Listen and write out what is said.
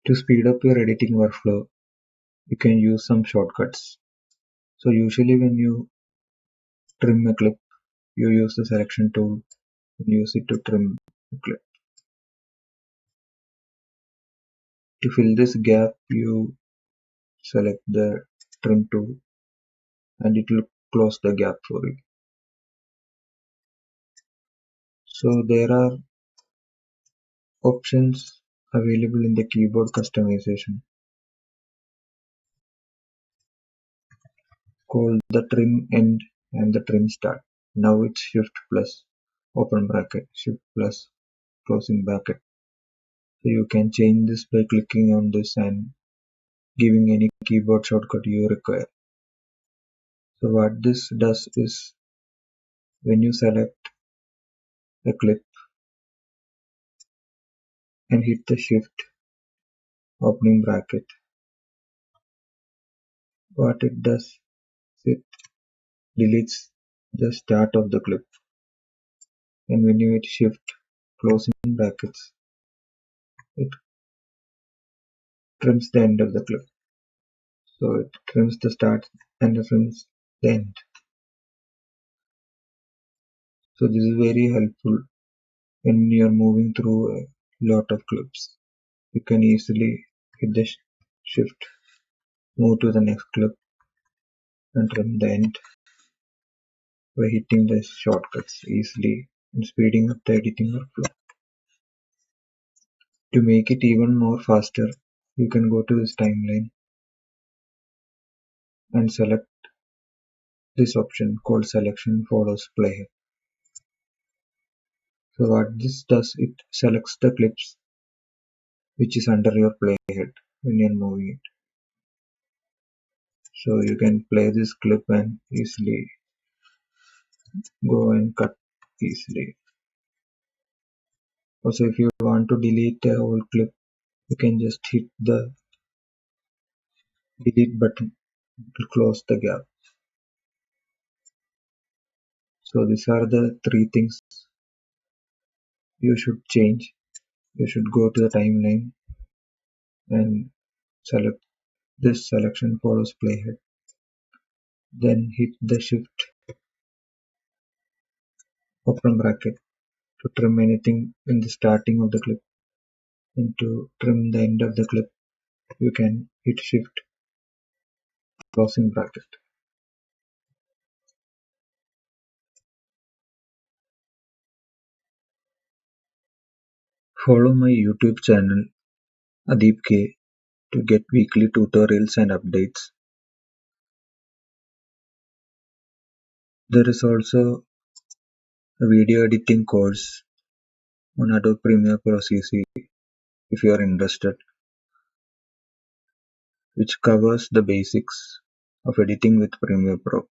To speed up your editing workflow, you can use some shortcuts. So usually when you trim a clip, you use the selection tool and use it to trim the clip. To fill this gap, you select the trim tool and it will close the gap for you. So there are options available in the keyboard customization called the trim end and the trim start. Now it's shift plus open bracket, shift plus closing bracket. So you can change this by clicking on this and giving any keyboard shortcut you require. So what this does is when you select a clip and hit the shift opening bracket, what it does is it deletes the start of the clip, and when you hit shift closing brackets, it trims the end of the clip. So it trims the start and it trims the end. So this is very helpful when you are moving through a lot of clips. You can easily hit the shift, move to the next clip and trim the end by hitting the shortcuts easily and speeding up the editing workflow. To make it even more faster, you can go to this timeline and select this option called selection follows playhead. So what this does, it selects the clips which is under your playhead when you're moving it. So you can play this clip and easily go and cut easily. Also, if you want to delete a whole clip, you can just hit the delete button to close the gap. So these are the three things you should change. You should go to the timeline and select this selection follows playhead. Then hit the shift open bracket to trim anything in the starting of the clip, and to trim the end of the clip you can hit shift closing bracket. Follow my YouTube channel Adeep K to get weekly tutorials and updates. There is also a video editing course on Adobe Premiere Pro CC if you are interested, which covers the basics of editing with Premiere Pro.